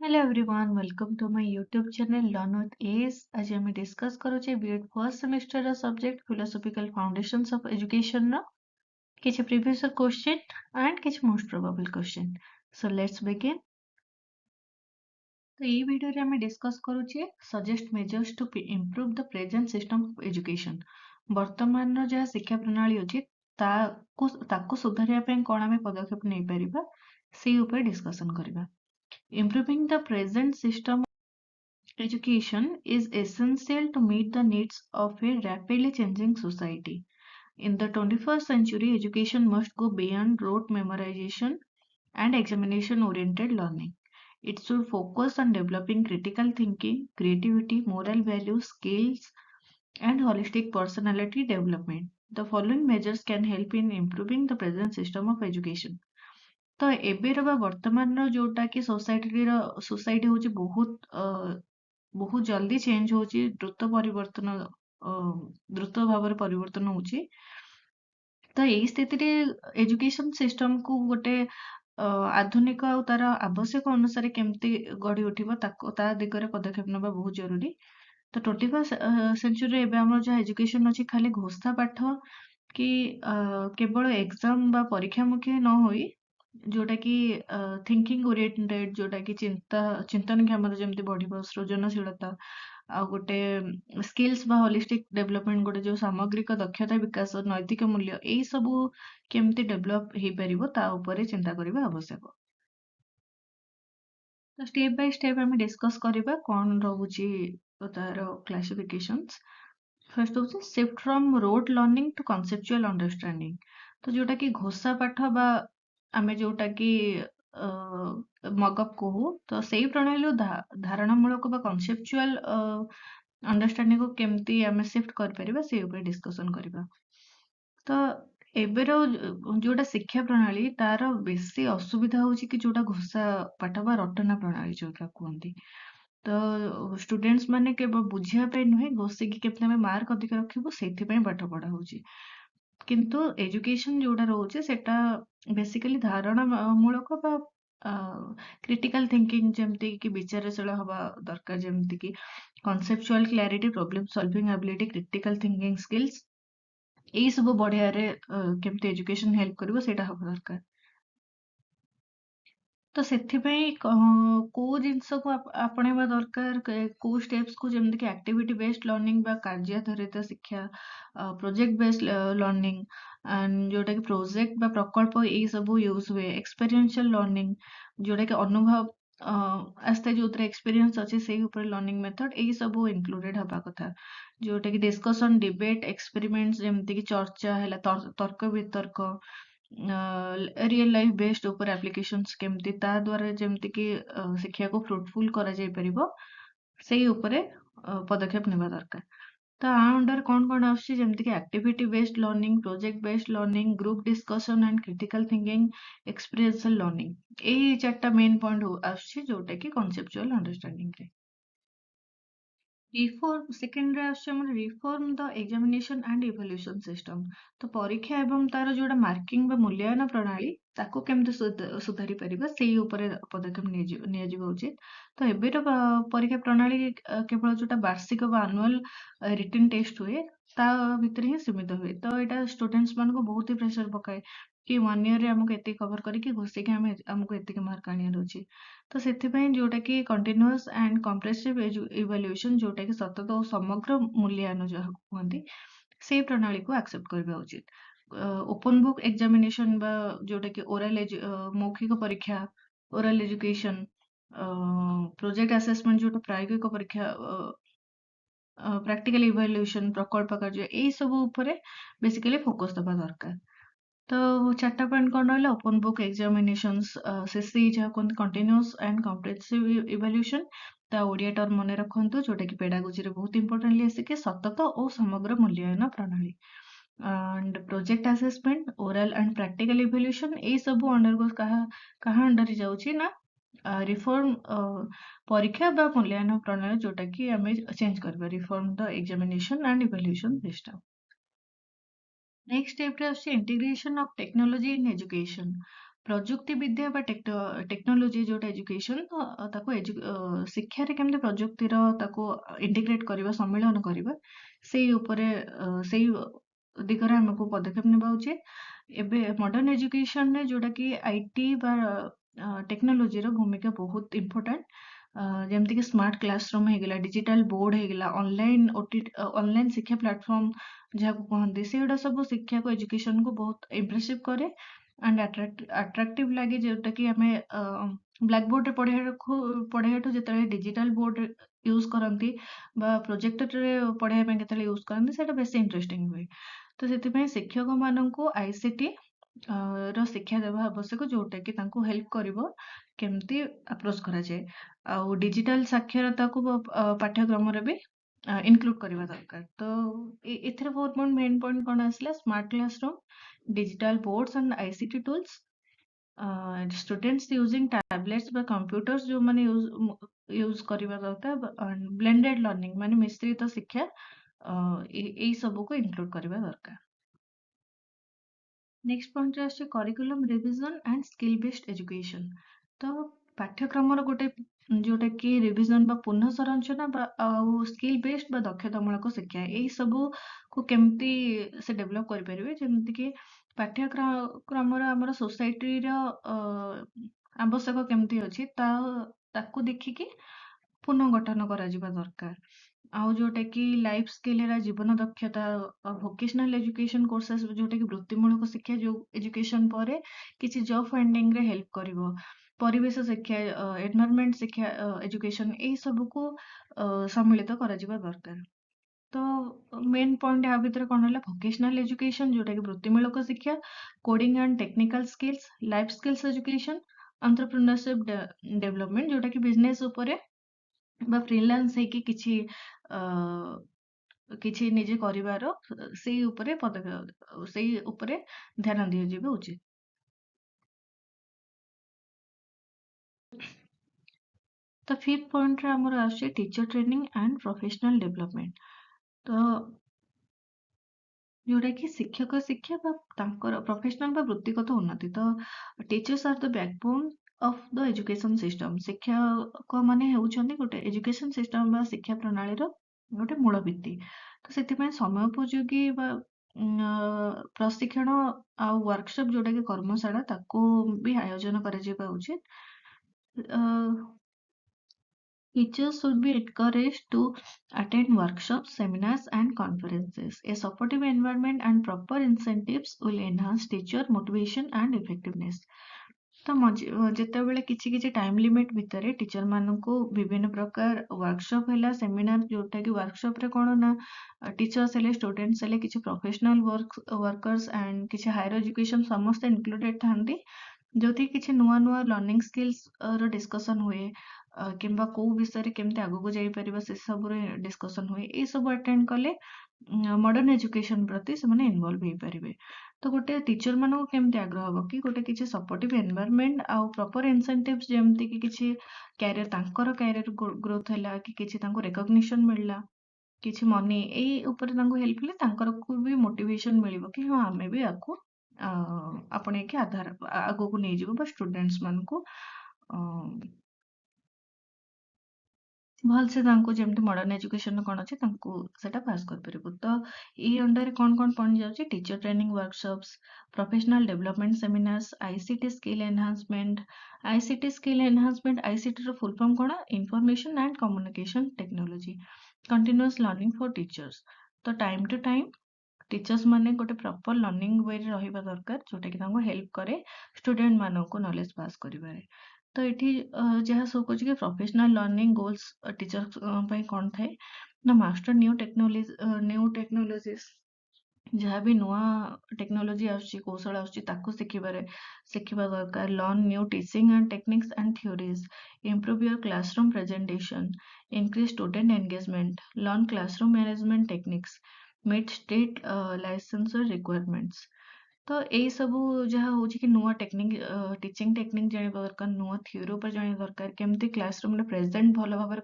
Hello everyone, welcome to my YouTube channel Learn with Ace. आज आम discuss करुचे B Ed first semester subject philosophical foundations of education नो किछि previous question and किछि most probable question. So let's begin. तो ये video रे आम डिस्कस करुचे suggest measures to improve the present system of education. वर्तमान रो जहा शिक्षा प्रणाली अछि ताकू सुधारिया पे कोन आमे पदक्षेप नै परिबा से ऊपर डिस्कशन करबा. Improving the present system education is essential to meet the needs of a rapidly changing society. In the 21st century, education must go beyond rote memorization and examination oriented learning. It should focus on developing critical thinking, creativity, moral values, skills, and holistic personality development. The following measures can help in improving the present system of education. ତ ଏବେର ବା ବର୍ତ୍ତମାନର ଯୋଉଟା କି society ହଉଛି ବହୁତ ଜଲ୍ଦି change ହଉଛି, ଦ୍ରୁତ ଭାବରେ ପରିବର୍ତ୍ତନ ହଉଛି. ତ ଏଇ ସ୍ଥିତିରେ ଏଜୁକେସନ ସିଷ୍ଟମକୁ ଗୋଟେ ଆଧୁନିକ ଆଉ ତାର ଆବଶ୍ୟକ ଅନୁସାରେ କେମିତି ଗଢି ଉଠିବ ତା ଦିଗରେ ପଦକ୍ଷେପ ନେବା ବହୁତ ଜରୁରୀ. ତ 21st ସେଞ୍ଚୁରୀରେ ଏବେ ଆମର ଯାହା ଏଜୁକେସନ ଅଛି ଖାଲି ଘୋଷା ପାଠ କି କେବଳ ଏକ୍ସାମ ବା ପରୀକ୍ଷାମୁଖୀ ନ ହୋଇ जोटा कि थिंकिंग ओरिएंटेड, जोटा कि चिंतन क्षमता जमती बढ़िबो, सृजनशीलता आ गोटे स्किल्स बा होलिस्टिक डेवलपमेंट, गोटे जो सामग्रिक दक्षता विकास, नैतिक मूल्य एई सबु केमती डेवलप हेई परिबो ता उपरे चिंता करिबा आवश्यक. तो स्टेप बाय स्टेप आम डिस्कस करबा कोन रहउची तार क्लासिफिकेशंस. फर्स्ट होची shift from rote learning to conceptual understanding. तो जोटा कि घोषा पाठ बा आमे जोटा कि मगअप कहू, तो सेई प्रणाली धारणामूलक बा कॉन्सेप्चुअल अंडरस्टैंडिंग को केमती आमे शिफ्ट कर परिबा से ऊपर डिस्कशन करबा. तो एबेर जोटा शिक्षा प्रणाली तार बेसी असुविधा होची कि जोटा घोषा पाठ बा रटना प्रणाली जोटा कहती. तो स्टूडेंट्स माने केवल बुझिया पे नुहे घोषी कि केमती आमे मार्क अधिक रखिबो सेथि पय पाठ पढा होची. किंतु एजुकेशन जोटा रोचे सेटा बेसिकली धारणा मूलक बा क्रिटिकल थिंकिंग जमती कि विचारशील हवा दरकार, जमती कि conceptual clarity, problem solving ability, critical thinking skills एई सब बढ़िया रे केमती एजुकेशन हेल्प करिवो सेटा हवा दरकार. तो सेथिपई को जिनस को आपणेबा दरकार, को स्टेप्स को जमती कि एक्टिविटी बेस्ड लर्निंग बा कार्याधारित शिक्षा, प्रोजेक्ट बेस्ड लर्निंग एंड जोटा कि प्रोजेक्ट बा प्रकल्प एई सब यूज हुए, एक्सपीरियंशियल लर्निंग जोटा कि अनुभव आस्ते जो एक्सपीरियंस अच्छे से ऊपर लर्निंग मेथड एई सब इंक्लूडेड हवा कथा. जोटा कि डिस्कशन, डिबेट, एक्सपेरिमेंट्स जमती कि चर्चा हैला, तर्क वितर्क, रियल लाइफ बेस्ड ऊपर एप्लीकेशंस केमती ता द्वारा जमती कि शिक्षा को फ्रूटफुल करा जाय परिबो सेई ऊपर पदक्षेप नेबा दरकार. तो आ अंडर कोन आछी जमती कि activity based learning, project based learning, group discussion and critical thinking, experiential learning एई चारटा मेन पॉइंट आछी जोटा कि कॉन्सेप्चुअल अंडरस्टैंडिंग रे. Reform second reform the examination and evaluation system. तो परीक्षा एवं तार जोड़ा मार्किंग बा मूल्यांकन प्रणाली ताको केमते सुधारी परिबा सेई ऊपर पदक्षेप नियाजिबा उचित. तो एबेर परीक्षा प्रणाली केवल जोटा वार्षिक बा एनुअल रिटन टेस्ट हुए ता भितर ही सीमित हुए. तो एटा स्टूडेंट्स मान को बहुत ही प्रेशर पकाए कि 1 ईयर रे हमको एते कवर करिकि घोषिक हमको एते मार्क आनियार अछि. तो सेथिपई जोटा कि कंटिन्यूअस एंड कॉम्प्रेहेंसिव इवैल्यूएशन जोटा कि सतत और समग्र मूल्यांकन जहा कहती से प्रणाली को एक्सेप्ट करबा उचित. ओपन बुक एग्जामिनेशन बा जोटा कि ओरल मौखिक परीक्षा, ओरल एजुकेशन, प्रोजेक्ट असेसमेंट जोटा प्रायोगिक परीक्षा, प्रैक्टिकल इवैल्यूएशन, प्रकल्प कार्य एई सब ऊपर बेसिकली फोकस दबा दरकार. तो 4टा पॉइंट कौन रहा? ओपन बुक एग्जामिनेशंस, सीसी जहाँ कहते कंटिन्यूअस एंड कॉम्प्रिहेंसिव इवैल्यूएशन, ता ओडिया टर्म मन रखंतु जोटा कि पेडागोजी रे बहुत इंपोर्टेंटली आसे कि सतत और समग्र मूल्यांकन प्रणाली. And project assessment, oral and practical evaluation ए सब अंडर कहा अंडर जाउची ना रिफॉर्म परीक्षा बा मूल्यांकन प्रणाली जोटा कि आमे चेंज करबा, reform the examination and evaluation system. Next step रे आछे integration of technology in education. ପ୍ରଯୁକ୍ତି ବିଦ୍ୟା ବା ଟେକ୍ନୋଲୋଜି ଯୋଉଟା ଏଜୁକେସନ୍ ତାକୁ ଶିକ୍ଷାରେ କେମିତି ପ୍ରଯୁକ୍ତିର ତାକୁ ଇଣ୍ଟିଗ୍ରେଟ୍ କରିବା, ସମ୍ମିଳନ କରିବା, ସେଇ ଉପରେ ସେଇ ଦିଗରେ ଆମକୁ ପଦକ୍ଷେପ ନେବା ଉଚିତ। ଏବେ ମଡର୍ନ ଏଜୁକେସନରେ ଯୋଉଟାକି ଆଇଟି ବା ଟେକ୍ନୋଲୋଜିର ଭୂମିକା ବହୁତ ଇମ୍ପୋର୍ଟାଣ୍ଟ। ଯେମିତିକି ସ୍ମାର୍ଟ କ୍ଲାସରୁମ୍ ହେଇଗଲା, ଡିଜିଟାଲ ବୋର୍ଡ ହେଇଗଲା, ଅନଲାଇନ୍ ଶିକ୍ଷା ପ୍ଲାଟଫର୍ମ ଯାହାକୁ କହନ୍ତି, ସେଗୁଡ଼ା ସବୁ ଶିକ୍ଷାକୁ ଏଜୁକେସନକୁ ବହୁତ ଇମ୍ପ୍ରେସିଭ କରେ ଆଣ୍ଡ ଆଟ୍ରାକ୍ଟିଭ ଲାଗେ, ଯୋଉଟାକି ଆମେ ବ୍ଲାକ୍ ବୋର୍ଡରେ ପଢ଼େଇବାଠୁ ଯେତେବେଳେ ଡିଜିଟାଲ ବୋର୍ଡ ୟୁଜ୍ କରନ୍ତି ବା ପ୍ରୋଜେକ୍ଟରରେ ପଢ଼େଇବା ପାଇଁ କେତେବେଳେ ୟୁଜ୍ କରନ୍ତି, ସେଇଟା ବେଶୀ ଇଣ୍ଟରେଷ୍ଟିଂ ହୁଏ। ତ ସେଥିପାଇଁ ଶିକ୍ଷକମାନଙ୍କୁ ଆଇସିଟି ର ଶିକ୍ଷା ଦେବା ଆବଶ୍ୟକ, ଯୋଉଟାକି ତାଙ୍କୁ ହେଲ୍ପ କରିବ କେମିତି ଆପ୍ରୋଚ୍ କରାଯାଏ। ଆଉ ଡିଜିଟାଲ ସାକ୍ଷରତାକୁ ପାଠ୍ୟକ୍ରମରେ ବି ଇନକ୍ଲୁଡ୍ କରିବା ଦରକାର। ତ ଏଥିରେ 4 ମେନ୍ ପଏଣ୍ଟ କ'ଣ ଆସିଲା? Smart classroom, digital boards and ICT tools, students using tablets ବା computers ଯୋଉମାନେ ୟୁଜ୍ କରିବା ଦରକାର, blended learning ମାନେ ମିଶ୍ରିତ ଶିକ୍ଷା, ଏଇ ସବୁକୁ ଇନକ୍ଲୁଡ୍ କରିବା ଦରକାର। ନେକ୍ସଟ ପଏଣ୍ଟରେ ଆସୁଛି curriculum revision and skill based education. ତ ପାଠ୍ୟକ୍ରମର ଗୋଟେ ଯୋଉଟାକି ରିଭିଜନ ବା ପୁନଃ ସଂରଚନା ବା ଆଉ ସ୍କିଲ୍ ବେସ୍ଡ ବା ଦକ୍ଷତାମୂଳକ ଶିକ୍ଷା, ଏଇ ସବୁକୁ କେମିତି ସେ ଡେଭଲପ୍ କରିପାରିବେ, ଯେମିତିକି ପାଠ୍ୟକ୍ରମର ଆମର ସୋସାଇଟିର ଆବଶ୍ୟକ କେମିତି ଅଛି, ତାକୁ ଦେଖିକି ପୁନଃଗଠନ କରାଯିବା ଦରକାର। ଆଉ ଯୋଉଟାକି ଲାଇଫ ସ୍କିଲ୍ ହେଲା ଜୀବନ ଦକ୍ଷତା, ଭୋକେସନାଲ ଏଜୁକେସନ କୋର୍ସେସ୍ ଯୋଉଟାକି ବୃତ୍ତିମୂଳକ ଶିକ୍ଷା, ଯୋଉ ଏଜୁକେସନ ପରେ କିଛି ଜବ୍ ଫାଇଣ୍ଡିଂରେ ହେଲ୍ପ କରିବ, ପରିବେଶ ଶିକ୍ଷା, ଏନଭାରମେଣ୍ଟ ଶିକ୍ଷା, ଏଜୁକେସନ, ଏଇ ସବୁକୁ ସମ୍ମିଳିତ କରାଯିବା ଦରକାର। ତ ମେନ୍ ପଏଣ୍ଟ ୟା ଭିତରେ କ'ଣ ହେଲା? ଭୋକେସନାଲ ଏଜୁକେସନ ଯୋଉଟାକି ବୃତ୍ତିମୂଳକ ଶିକ୍ଷା, coding and technical skills, life skills education, entrepreneurship development ଯୋଉଟାକି ବିଜନେସ୍ ଉପରେ ବା ଫ୍ରିଲାନ୍ସ ହେଇକି କିଛି ନିଜେ କରିବାର, ସେଇ ଉପରେ ଧ୍ୟାନ ଦିଆଯିବା ଉଚିତ। ତ 5th ପଏଣ୍ଟରେ ଆମର ଆସୁଛି teacher training and professional development. ତ ଯୋଉଟାକି ଶିକ୍ଷକ ଶିକ୍ଷା ବା ତାଙ୍କର ପ୍ରୋଫେସନାଲ ବା ବୃତ୍ତିଗତ ଉନ୍ନତି। ତ teachers are the backbone of the education system. ଶିକ୍ଷକ ମାନେ ହେଉଛନ୍ତି ଗୋଟେ ଏଜୁକେସନ ସିଷ୍ଟମ ବା ଶିକ୍ଷା ପ୍ରଣାଳୀର ଗୋଟେ ମୂଳ ଭିତ୍ତି। ତ ସେଥିପାଇଁ ସମୟୋପଯୋଗୀ ବା ପ୍ରଶିକ୍ଷଣ ଆଉ ୱାର୍କସପ୍ ଯୋଉଟାକି କର୍ମଶାଳା, ତାକୁ ବି ଆୟୋଜନ କରାଯିବା ଉଚିତ। Teachers should be encouraged to attend workshops, seminars, and conferences. A supportive environment and proper incentives will enhance teacher motivation and effectiveness. ତ ଯେତେବେଳେ କିଛି ଟାଇମ୍ ଲିମିଟ୍ ଭିତରେ ଟିଚର ମାନଙ୍କୁ ବିଭିନ୍ନ ପ୍ରକାର ୱାର୍କସପ୍ ହେଲା, ସେମିନାର, ଯୋଉଟାକି ୱାର୍କସପ୍ରେ କ'ଣ ନା ଟିଚର୍ସ ହେଲେ, ଷ୍ଟୁଡେଣ୍ଟସ୍ ହେଲେ, କିଛି ପ୍ରୋଫେସନାଲ ୱାର୍କର୍ସ ଆଣ୍ଡ କିଛି ହାୟର ଏଜୁକେସନ ସମସ୍ତେ ଇନକ୍ଲୁଡେଡ୍ ଥାନ୍ତି, ଯୋଉଥିରେ କିଛି ନୂଆ ଲର୍ଣ୍ଣିଂ ସ୍କିଲ୍ସ ର ଡିସ୍କସନ୍ ହୁଏ, କିମ୍ବା କୋଉ ବିଷୟରେ କେମିତି ଆଗକୁ ଯାଇପାରିବା ସେ ସବୁରେ ଡିସ୍କସନ୍ ହୁଏ। ଏଇ ସବୁ ଆଟେଣ୍ଡ କଲେ ମଡର୍ନ ଏଜୁକେସନ ପ୍ରତି ସେମାନେ ଇନଭଲ୍ଭ ହେଇପାରିବେ। ତ ଗୋଟେ ଟିଚର ମାନଙ୍କୁ କେମିତି ଆଗ୍ରହ ହବ କି ଗୋଟେ କିଛି ସପୋର୍ଟିଭ ଏନଭାୟରନମେଣ୍ଟ ଆଉ ପ୍ରପର ଇନସେଣ୍ଟିଭ୍ସ, ଯେମିତିକି କିଛି ତାଙ୍କର କ୍ୟାରିୟର ଗ୍ରୋଥ ହେଲା, କି କିଛି ତାଙ୍କୁ ରେକଗ୍ନିସନ ମିଳିଲା, କିଛି ମନି, ଏଇ ଉପରେ ତାଙ୍କୁ ହେଲ୍ପ ହେଲେ ତାଙ୍କରକୁ ବି ମୋଟିଭେସନ ମିଳିବ କି ହଁ ଆମେ ବି ଆକୁ ଆପଣେଇକି ଆଗକୁ ନେଇଯିବୁ ବା ଷ୍ଟୁଡେଣ୍ଟସ୍ ମାନଙ୍କୁ ଭଲସେ ତାଙ୍କୁ ଯେମିତି ମଡର୍ନ ଏଜୁକେସନ କ'ଣ ଅଛି ତାଙ୍କୁ ସେଟା ପାସ୍ କରିପାରିବୁ। ତ ଏଇ ଅଣ୍ଡରରେ କ'ଣ ପଏଣ୍ଟ ଯାଉଛି? Teacher training workshops, professional development seminars, ICT skill enhancement. ଆଇସିଟିର ଫୁଲ୍ ଫର୍ମ କ'ଣ? Information and communication technology. Continuous learning for teachers. ତ ଟାଇମ୍ ଟୁ ଟାଇମ୍ ଟିଚର୍ସ ମାନେ ଗୋଟେ ପ୍ରପର ଲର୍ଣ୍ଣିଂ ୱେରେ ରହିବା ଦରକାର, ଯୋଉଟାକି ତାଙ୍କୁ ହେଲ୍ପ କରେ ଷ୍ଟୁଡେଣ୍ଟ ମାନଙ୍କୁ ନଲେଜ ପାସ୍ କରିବାରେ। ତ ଏଠି ଯାହା ଶୋ କରୁଛି କି ପ୍ରୋଫେସନାଲ ଲର୍ଣ୍ଣିଂ ଗୋଲ୍ସ ଟିଚର ପାଇଁ କ'ଣ ଥାଏ ନା, ମାଷ୍ଟର ନ୍ୟୁ ଟେକ୍ନୋଲୋଜିସ୍, ଯାହା ବି ନୂଆ ଟେକ୍ନୋଲୋଜି ଆସୁଛି, କୌଶଳ ଆସୁଛି, ତାକୁ ଶିଖିବା ଦରକାର। Learn new teaching and techniques and theories, improve your classroom presentation, increase student engagement, learn classroom management techniques, meet state licensure requirements. ତ ଏଇ ସବୁ ଯାହା ହଉଛି କି ନୂଆ ଟିଚିଂ ଟେକ୍ନିକ୍ ଜାଣିବା ଦରକାର, ନୂଆ ଥିଓରି ଉପରେ ଜାଣିବା ଦରକାର, କେମିତି କ୍ଲାସରୁମରେ ପ୍ରେଜେଣ୍ଟ ଭଲ ଭାବରେ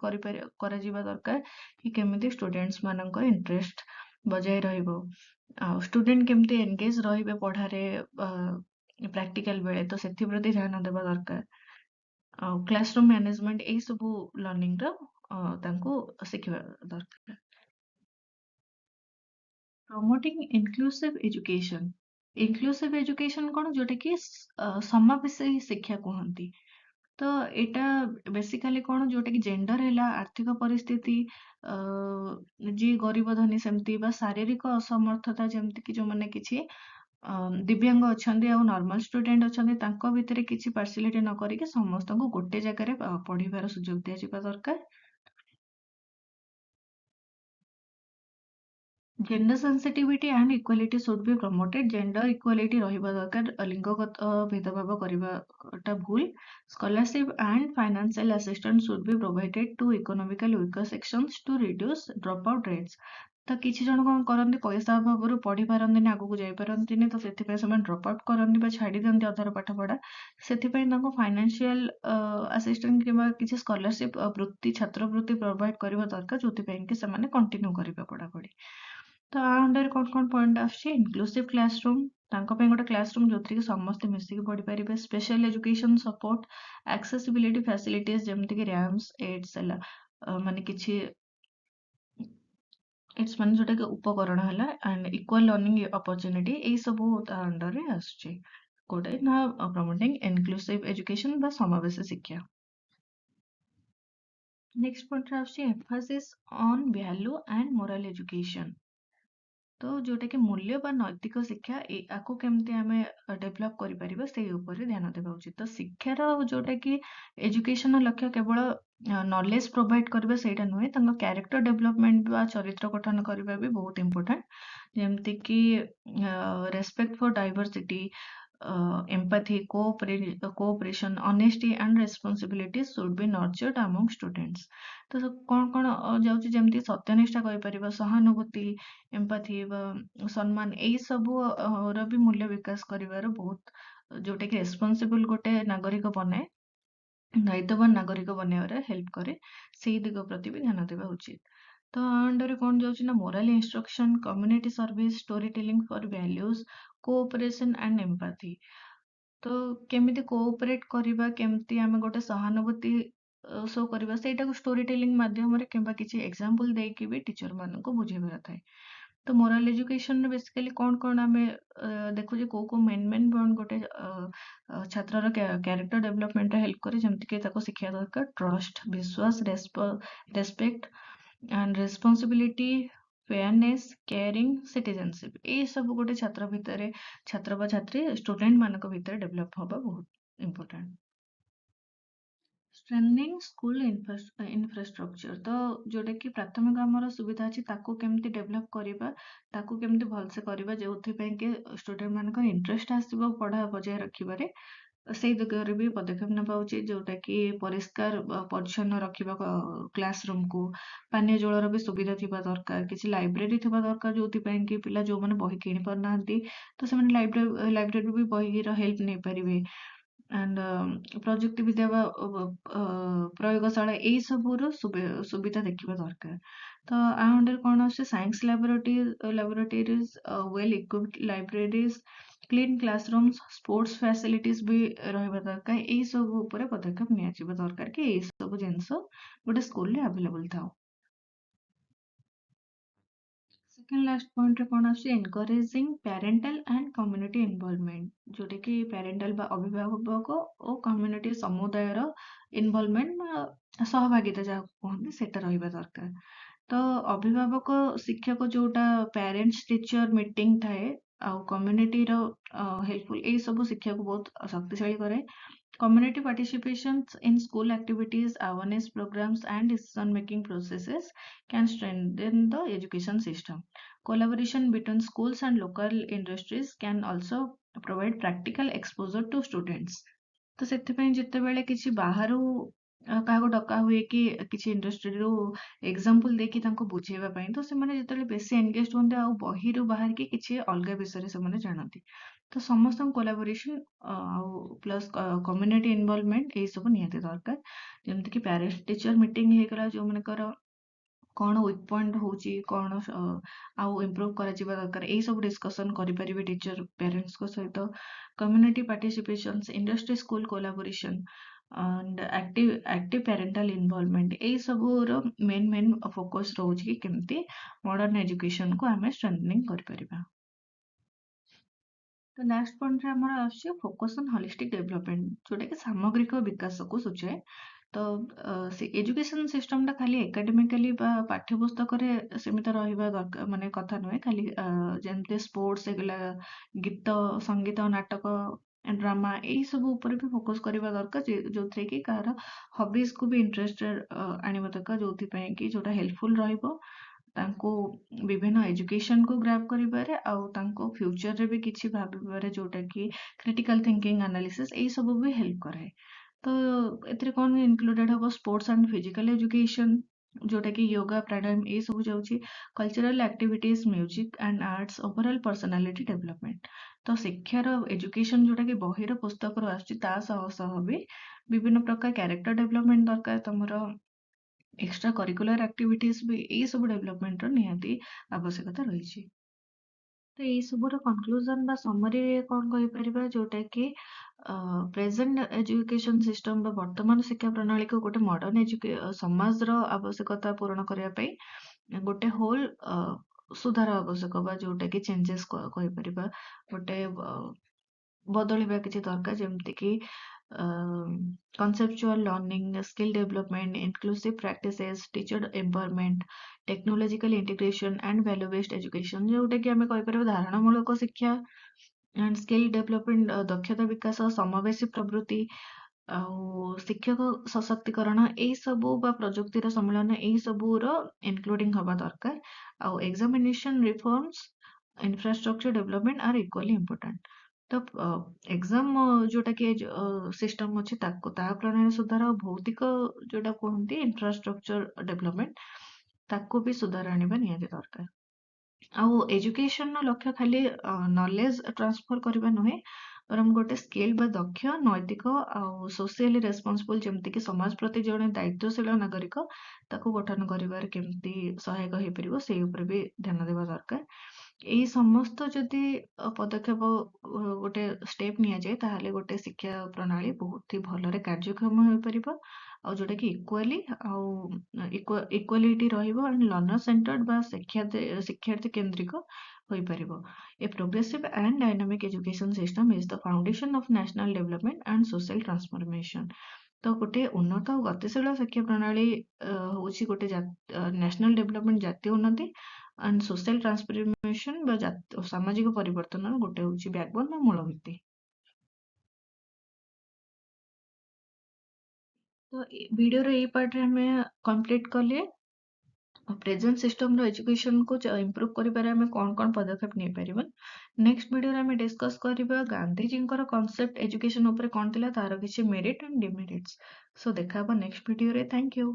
କରାଯିବା ଦରକାର, କି କେମିତି ଷ୍ଟୁଡେଣ୍ଟସ୍ ମାନଙ୍କର ଇଣ୍ଟରେଷ୍ଟ ବଜାୟ ରହିବ, ଆଉ ଷ୍ଟୁଡେଣ୍ଟ କେମିତି ଏନଗେଜ ରହିବେ ପଢ଼ାରେ, ପ୍ରାକ୍ଟିକାଲ ବେଳେ, ତ ସେଥିପ୍ରତି ଧ୍ୟାନ ଦେବା ଦରକାର। ଆଉ କ୍ଲାସରୁମ୍ ମ୍ୟାନେଜମେଣ୍ଟ ଏଇ ସବୁ ଲର୍ଣ୍ଣିଂର ତାଙ୍କୁ ଶିଖିବା ଦରକାର। Promoting inclusive education. Inclusive education କଣ, ଯୋଉଟା କି ସମାବେଶୀ ଶିକ୍ଷା କୁହନ୍ତି। ତ ଏଇଟା ବେସିକାଲି କଣ, ଯୋଉଟା କି ଜେଣ୍ଡର ହେଲା, ଆର୍ଥିକ ପରିସ୍ଥିତି, ଯିଏ ଗରିବ ଧନୀ ସେମିତି, ବା ଶାରୀରିକ ଅସମର୍ଥତା, ଯେମିତି କି ଯୋଉମାନେ କିଛି ଦିବ୍ୟାଙ୍ଗ ଅଛନ୍ତି ଆଉ ନର୍ମାଲ ଷ୍ଟୁଡେଣ୍ଟ ଅଛନ୍ତି, ତାଙ୍କ ଭିତରେ କିଛି ପାର୍ସିଆଲିଟି ନ କରିକି ସମସ୍ତଙ୍କୁ ଗୋଟେ ଜାଗାରେ ପଢିବାର ସୁଯୋଗ ଦିଆଯିବା ଦରକାର। Gender sensitivity and equality should be promoted. Gender equality ରହିବା ଦରକାର, ଲିଙ୍ଗଗତ ଭେଦଭାବ କରିବାଟା ଭୁଲ। Scholarship and financial assistance should be provided to economically weaker sections to reduce drop out rates. ତ କିଛି ଜଣ କଣ କରନ୍ତି, ପଇସା ଅଭାବରୁ ପଢି ପାରନ୍ତିନି, ଆଗକୁ ଯାଇପାରନ୍ତିନି, ତ ସେଥିପାଇଁ ସେମାନେ ଡ୍ରପ୍ ଆଉଟ୍ କରନ୍ତି ବା ଛାଡି ଦିଅନ୍ତି ଅଧାରୁ ପାଠ ପଢା। ସେଥିପାଇଁ ତାଙ୍କୁ ଫାଇନାନ୍ସିଆଲ ଆସିଷ୍ଟାନ୍ସ କିମ୍ବା କିଛି ସ୍କଲାରସିପ୍ ବୃତ୍ତି, ଛାତ୍ରବୃତ୍ତି ପ୍ରୋଭାଇଡ୍ କରିବା ଦରକାର, ଯୋଉଥିପାଇଁ କି ସେମାନେ କଣ୍ଟିନ୍ୟୁ କରିବେ ପଢାପଢି। ତ ଆ ଅଣ୍ଡରରେ କଣ ପଏଣ୍ଟ ଆସୁଛି, ଇନକ୍ଲୁସିଭ କ୍ଲାସରୁମ୍, ତାଙ୍କ ପାଇଁ ଗୋଟେ କ୍ଲାସରୁମ୍ ଯୋଉଥିରେ କି ସମସ୍ତେ ମିଶିକି ପଢିପାରିବେ। ସ୍ପେଶାଲ ଏଜୁକେସନ ସପୋର୍ଟ, ଆକ୍ସେସିବିଲିଟି ଫ୍ୟାସିଲିଟିଜ, ଯେମିତି କି ରାମ୍ସ, ଏଡ୍ସ ହେଲା, ମାନେ କିଛି ଇଟ୍ସ ମାନେ ଯୋଉଟା କି ଉପକରଣ ହେଲା, ଆଣ୍ଡ ଇକ୍ୱାଲ ଲର୍ନିଂ ଅପରଚ୍ୟୁନିଟି, ଏଇ ସବୁ ତା ଅଣ୍ଡରରେ ଆସୁଛି। କୋଉଟା ନା ପ୍ରମୋଟିଂ ଇନକ୍ଲୁସିଭ ଏଜୁକେସନ ବା ସମାବେଶୀ ଶିକ୍ଷା। ନେକ୍ସଟ ପଏଣ୍ଟରେ ଆସୁଛି emphasis on value and moral education. ତ ଯୋଉଟା କି ମୂଲ୍ୟ ବା ନୈତିକ ଶିକ୍ଷା, ଆକୁ କେମିତି ଆମେ ଡେଭଲପ କରିପାରିବା ସେଇ ଉପରେ ଧ୍ୟାନ ଦେବା ଉଚିତ। ତ ଶିକ୍ଷାର ଯୋଉଟା କି ଏଜୁକେସନ ଲକ୍ଷ୍ୟ କେବଳ ନଲେଜ ପ୍ରୋଭାଇଡ କରିବା ସେଇଟା ନୁହେଁ, ତାଙ୍କ କ୍ୟାରେକ୍ଟର ଡେଭଲପମେଣ୍ଟ ବା ଚରିତ୍ର ଗଠନ କରିବା ବି ବହୁତ ଇମ୍ପୋର୍ଟାଣ୍ଟ। ଯେମିତି କି respect for diversity, empathy, cooperation, honesty and responsibility should be nurtured among students. ତ କଣ ଯାଉଛି, ଯେମିତି ସତ୍ୟନିଷ୍ଠା କହିପାରିବା, ସହାନୁଭୂତି, ଏମ୍ପାଥି ବା ସମ୍ମାନ, ଏଇ ସବୁ ର ବି ମୂଲ୍ୟ ବିକାଶ କରିବାର ବହୁତ, ଯୋଉଟା କି ରେସପନ୍ସିବୁଲ ଗୋଟେ ନାଗରିକ ବନାଏ, ଦାୟିତ୍ୱବାନ ନାଗରିକ ବନେଇବାରେ ହେଲ୍ପ କରେ, ସେଇ ଦିଗ ପ୍ରତି ବି ଧ୍ୟାନ ଦେବା ଉଚିତ। ତ ଅଣ୍ଡରରେ କଣ ଯାଉଛି ନା, moral instruction, community service, storytelling for values, cooperation and empathy. ତ କେମିତି କୋଅପରେଟ କରିବା, କେମିତି ଆମେ ଗୋଟେ ସହାନୁଭୂତି ଶୋ କରିବା, ସେଇଟାକୁ ଷ୍ଟୋରି ଟେଲିଂ ମାଧ୍ୟମରେ କିମ୍ବା କିଛି ଏକ୍ସାମ୍ପଲ ଦେଇକି ବି ଟିଚର ମାନଙ୍କୁ ବୁଝେଇବାର ଥାଏ। ତ ମୋରାଲ ଏଜୁକେସନରେ ବେସିକାଲି କଣ ଆମେ ଦେଖୁଛେ, କୋଉ ମେନ୍ ପଏଣ୍ଟ ଗୋଟେ ଛାତ୍ରର କ୍ୟାରେକ୍ଟର ଡେଭଲପମେଣ୍ଟରେ ହେଲ୍ପ କରେ, ଯେମିତିକି ତାକୁ ଶିଖିବା ଦରକାର ଟ୍ରଷ୍ଟ, ବିଶ୍ୱାସ, respect and responsibility, fairness, caring, citizenship, ଏଇ ସବୁ ଗୋଟେ ଛାତ୍ର ଭିତରେ, ଛାତ୍ର ବା ଛାତ୍ରୀ, ଷ୍ଟୁଡେଣ୍ଟ ମାନଙ୍କ ଭିତରେ ଡେଭଲପ ହବା ବହୁତ ଇମ୍ପୋର୍ଟାଣ୍ଟ। ଷ୍ଟ୍ରେନ୍ଥନିଂ ସ୍କୁଲ ଇନଫ୍ରାଷ୍ଟ୍ରକ୍ଚର, ତ ଯୋଉଟା କି ପ୍ରାଥମିକ ଆମର ସୁବିଧା ଅଛି, ତାକୁ କେମିତି ଡେଭଲପ କରିବା, ତାକୁ କେମିତି ଭଲସେ କରିବା, ଯୋଉଥିପାଇଁ କି ଷ୍ଟୁଡେଣ୍ଟ ମାନଙ୍କର ଇଣ୍ଟରେଷ୍ଟ ଆସିବ ପଢା ବଜାୟ ରଖିବାରେ, ସେଇ ଦିଗରେ ବି ପଦକ୍ଷେପ ନେବା ଉଚିତ। ଯୋଉଟା କି ପରିଷ୍କାର ପରିଚ୍ଛନ୍ନ ରଖିବା କ୍ଲାସ ରୁମକୁ, ପାନୀୟ ଜଳର ବି ସୁବିଧା ଥିବା ଦରକାର, କିଛି ଲାଇବ୍ରେରୀ ଥିବା ଦରକାର, ଯୋଉଥିପାଇଁ କି ପିଲା ଯୋଉମାନେ ବହି କିଣି ପାରୁନାହାନ୍ତି, ତ ସେମାନେ ଲାଇବ୍ରେରୀରୁ ବି ବହିର ହେଲ୍ପ ନେଇପାରିବେ। ଆଣ୍ଡ ପ୍ରଯୁକ୍ତି ବିଦ୍ୟା ବା ପ୍ରୟୋଗଶାଳା, ଏଇ ସବୁର ସୁବିଧା ଦେଖିବା ଦରକାର। ତ ଆ ଅଣ୍ଡରରେ କଣ ଆସୁଛି, ସାଇନ୍ସ ଲାବୋରେଟୋରିଜ, ୱେଲ୍ ଇକ୍ୱିପଡ୍ ଲାଇବ୍ରେରୀଜ, କ୍ଲିନ୍ କ୍ଲାସରୁମ୍ସ, ସ୍ପୋର୍ଟସ ଫ୍ୟାସିଲିଟିଜ ବି ରହିବା ଦରକାର। ଏଇ ସବୁ ଉପରେ ପଦକ୍ଷେପ ନିଆଯିବା ଦରକାର କି ଏଇ ସବୁ ଜିନିଷ ଗୋଟେ ସ୍କୁଲରେ ଆଭେଲେବଲ ଥାଉ। ସେକେଣ୍ଡ ଲାଷ୍ଟ ପଏଣ୍ଟରେ କଣ ଆସୁଛି, ଏନକରେଜିଂ ପ୍ୟାରେଣ୍ଟାଲ ଆଣ୍ଡ କମ୍ୟୁନିଟି ଇନଭଲଭମେଣ୍ଟ, ଯୋଉଟା କି ପ୍ୟାରେଣ୍ଟାଲ ବା ଅଭିଭାବକ ଓ କମ୍ୟୁନିଟି ସମୁଦାୟର ଇନଭଲଭମେଣ୍ଟ, ସହଭାଗିତା ଯାହାକୁ କୁହନ୍ତି, ସେଟା ରହିବା ଦରକାର। ତ ଅଭିଭାବକ ଶିକ୍ଷକ, ଯୋଉଟା ପ୍ୟାରେଣ୍ଟସ ଟିଚର ମିଟିଂ ଥାଏ, ଆଉ କମ୍ୟୁନିଟିର ହେଲ୍ପଫୁଲ, ଏଇ ସବୁ ଶିକ୍ଷାକୁ ବହୁତ ଶକ୍ତିଶାଳୀ କରେ। Community participations in school activities, awareness programs, and decision-making processes can strengthen the education system. Collaboration between schools and local industries can also provide practical exposure to students. ତ ସେଥିପାଇଁ ଯେତେବେଳେ କିଛି ବାହାରୁ କାହାକୁ ଡକା ହୁଏ କି କିଛି ଇଣ୍ଡଷ୍ଟ୍ରିରୁ ଏକ୍ସାମ୍ପଲ ଦେଇକି ତାଙ୍କୁ ବୁଝେଇବା ପାଇଁ, ତ ସେମାନେ ଯେତେବେଳେ ବେଶୀ ଏନଗେଜ ହୁଅନ୍ତି ଆଉ ବହିରୁ ବାହାରିକି କିଛି ଅଲଗା ବିଷୟରେ ସେମାନେ ଜାଣନ୍ତି। ତ ସମସ୍ତଙ୍କ କୋଲାବୋରେସନ ଆଉ ପ୍ଲସ୍ କମ୍ୟୁନିଟି ଇନଭଲଭମେଣ୍ଟ, ଏଇ ସବୁ ନିହାତି ଦରକାର। ଯେମିତିକି ପ୍ୟାରେଣ୍ଟ ଟିଚର ମିଟିଂ ହେଇଗଲା, ଯୋଉମାନଙ୍କର କ'ଣ ୱିକ୍ ପଏଣ୍ଟ ହେଉଛି, କ'ଣ ଆଉ ଇମ୍ପ୍ରୁଭ୍ କରାଯିବା ଦରକାର, ଏଇସବୁ ଡିସ୍କସନ୍ କରିପାରିବେ ଟିଚର୍ ପ୍ୟାରେଣ୍ଟସ୍ଙ୍କ ସହିତ। Community participations, industry school collaboration and active parental involvement, ଏଇସବୁର ମେନ୍ ଫୋକସ୍ ରହୁଛି କି କେମିତି ମଡ଼ର୍ଣ୍ଣ ଏଜୁକେସନ୍କୁ ଆମେ ଷ୍ଟ୍ରେନ୍ଥନିଂ କରିପାରିବା। ତ ନେକ୍ସଟ ପଏଣ୍ଟରେ ଆମର ଆସୁଛି ଫୋକସ୍ ଅନ୍ ହୋଲିଷ୍ଟିକ୍ ଡେଭଲପମେଣ୍ଟ, ଯୋଉଟାକି ସାମଗ୍ରିକ ବିକାଶକୁ ସୂଚାଏ। ତ ସେ ଏଜୁକେସନ୍ ସିଷ୍ଟମଟା ଖାଲି ଏକାଡେମିକାଲି ବା ପାଠ୍ୟପୁସ୍ତକରେ ସୀମିତ ରହିବା ଦରକାର ମାନେ କଥା ନୁହେଁ। ଖାଲି ଯେମିତି ସ୍ପୋର୍ଟସ୍ ହେଇଗଲା, ଗୀତ, ସଙ୍ଗୀତ, ନାଟକ, ଡ୍ରାମା, ଏଇସବୁ ଉପରେ ବି ଫୋକସ୍ କରିବା ଦରକାର, ଯୋଉଥିରେ କି କାହାର ହବିଜକୁ ବି ଇଣ୍ଟରେଷ୍ଟେଡ୍ ଆଣିବା ଦରକାର, ଯୋଉଥିପାଇଁ କି ଯୋଉଟା ହେଲ୍ପଫୁଲ୍ ରହିବ ତାଙ୍କୁ ବିଭିନ୍ନ ଏଜୁକେସନକୁ ଗ୍ରାବ୍ କରିବାରେ, ଆଉ ତାଙ୍କୁ ଫ୍ୟୁଚରରେ ବି କିଛି ଭାବିବାରେ, ଯୋଉଟା କି କ୍ରିଟିକାଲ ଥିଙ୍କିଂ, ଆନାଲିସିସ୍, ଏଇ ସବୁ ବି ହେଲ୍ପ କରାଏ। ତ ଏଥିରେ କ'ଣ ଇନକ୍ଲୁଡେଡ୍ ହବ? ସ୍ପୋର୍ଟସ୍ ଆଣ୍ଡ ଫିଜିକାଲ ଏଜୁକେସନ୍, ଯୋଉଟା କି ୟୋଗା, ପ୍ରାଣାୟାମ, ଏଇ ସବୁ ଯାଉଛି। Cultural activities, music and arts, overall personality development. ତ ଶିକ୍ଷାର ଏଜୁକେସନ୍ ଯୋଉଟା କି ବହିର ପୁସ୍ତକରୁ ଆସୁଛି, ତା ସହ ବି ବିଭିନ୍ନ ପ୍ରକାର କ୍ୟାରେକ୍ଟର ଡେଭଲପମେଣ୍ଟ ଦରକାର, ତମର ଏକ୍ସଟ୍ରା କରିକୁଲାର ଆକ୍ଟିଭିଟିଜ୍ ବି, ଏଇ ସବୁ ଡେଭଲପମେଣ୍ଟର ନିହାତି ଆବଶ୍ୟକତା ରହିଛି। ତ ଏଇ ସବୁର କନକ୍ଲୁଜନ ବା ସମରୀରେ କ'ଣ କହିପାରିବା, ଯୋଉଟା କି ପ୍ରେଜେଣ୍ଟ ଏଜୁକେସନ ସିଷ୍ଟମ ବା ବର୍ତ୍ତମାନ ଶିକ୍ଷା ପ୍ରଣାଳୀକୁ ଗୋଟେ ମଡର୍ଣ୍ଣ ସମାଜର ଆବଶ୍ୟକତା ପୂରଣ କରିବା ପାଇଁ ଗୋଟେ ହୋଲ୍ ସୁଧାର ଆବଶ୍ୟକ, ବା ଯୋଉଟା କି ଚେଞ୍ଜେସ୍ କହିପାରିବା, ଗୋଟେ ବଦଳିବା କିଛି ଦରକାର, ଯେମିତିକି conceptual learning, skill development, inclusive practices, teacher empowerment, technological integration and value based education, ଯୋଉଟାକି ଆମେ କହିପାରିବା ଧାରଣାମୂଳକ ଶିକ୍ଷା ଆଣ୍ଡ ସ୍କିଲ୍ ଡେଭଲପମେଣ୍ଟ, ଦକ୍ଷତା ବିକାଶ, ସମାବେଶୀ ପ୍ରବୃତ୍ତି, ଆଉ ଶିକ୍ଷକ ସଶକ୍ତିକରଣ, ଏଇ ସବୁ ବା ପ୍ରଯୁକ୍ତିର ସମ୍ମିଳନ, ଏଇ ସବୁର ଇନକ୍ଲୁଡିଂ ହବା ଦରକାର। ଆଉ ଏକ୍ସାମିନେସନ ରିଫର୍ମସ୍, ଇନଫ୍ରାଷ୍ଟ୍ରକ୍ଚର ଡେଭଲପମେଣ୍ଟ ଆର୍ ଇକ୍ୱାଲି ଇମ୍ପୋର୍ଟାଣ୍ଟ। ତ ଏକ୍ସାମ ଯୋଉଟା କି ସିଷ୍ଟମ ଅଛି, ତାକୁ ତା ପ୍ରଣାଳୀ ସୁଧାର, ଭୌତିକ ଯୋଉଟା କୁହନ୍ତି ଇନଫ୍ରାଷ୍ଟ୍ରକ୍ଚର ଡେଭଲପମେଣ୍ଟ, ତାକୁ ବି ସୁଧାର ଆଣିବା ନିହାତି ଦରକାର। ଆଉ ଏଜୁକେସନର ଲକ୍ଷ୍ୟ ଖାଲି ନଲେଜ ଟ୍ରାନ୍ସଫର କରିବା ନୁହେଁ, ବରଂ ଗୋଟେ ସ୍କିଲ୍ ବା ଦକ୍ଷ, ନୈତିକ ଆଉ ସୋସିଆଲି ରେସ୍ପନ୍ସିବୁଲ, ଯେମିତିକି ସମାଜ ପ୍ରତି ଜଣେ ଦାୟିତ୍ୱଶୀଳ ନାଗରିକ, ତାକୁ ଗଠନ କରିବାରେ କେମିତି ସହାୟକ ହେଇପାରିବ, ସେଇ ଉପରେ ବି ଧ୍ୟାନ ଦେବା ଦରକାର। ଏଇ ସମସ୍ତ ଯଦି ପଦକ୍ଷେପ ଗୋଟେ ଷ୍ଟେପ୍ ନିଆଯାଏ, ତାହେଲେ ଗୋଟେ ଶିକ୍ଷା ପ୍ରଣାଳୀ ବହୁତ ହି ଭଲରେ କାର୍ଯ୍ୟକ୍ଷମ ହୋଇପାରିବ, ଆଉ ଯୋଉଟା କି ଇକ୍ୱାଲି ଆଉ ଇକ୍ୱାଲିଟି ରହିବ, ଆଣ୍ଡ ଲର୍ନର ସେଣ୍ଟର୍ଡ ବା ଶିକ୍ଷାର୍ଥୀ କେନ୍ଦ୍ରିକ ହୋଇପାରିବ। A progressive and dynamic education system is the foundation of national development and social transformation. ତ ଗୋଟେ ଉନ୍ନତ ଆଉ ଗତିଶୀଳ ଶିକ୍ଷା ପ୍ରଣାଳୀ ହଉଛି ଗୋଟେ ନ୍ୟାସନାଲ ଡେଭଲପମେଣ୍ଟ, ଜାତୀୟ ଉନ୍ନତି, ଆଣ୍ଡ ସୋସିଆଲ ଟ୍ରାନ୍ସଫରମେସନ ବା ସାମାଜିକ ପରିବର୍ତ୍ତନର ଗୋଟେ ହଉଛି ବ୍ୟାକବୋନ୍ ବା ମୂଳ ଭିତ୍ତି। ତ ଭିଡ଼ିଓର ଏଇ ପାର୍ଟରେ ଆମେ କମ୍ପ୍ଲିଟ୍ କଲେ ପ୍ରେଜେଣ୍ଟ ସିଷ୍ଟମର ଏଜୁକେସନକୁ ଇମ୍ପ୍ରୁଭ୍ କରିବାରେ ଆମେ କ'ଣ ପଦକ୍ଷେପ ନେଇପାରିବା। ନେକ୍ସଟ ଭିଡ଼ିଓରେ ଆମେ ଡିସ୍କସ୍ କରିବା ଗାନ୍ଧିଜୀଙ୍କର କନସେପ୍ଟ ଏଜୁକେସନ ଉପରେ କ'ଣ ଥିଲା, ତାର କିଛି ମେରିଟ୍ ଆଣ୍ଡ ଡିମେରିଟ୍ସ। ସୋ ଦେଖା ହବ ନେକ୍ସଟ ଭିଡ଼ିଓରେ। Thank you.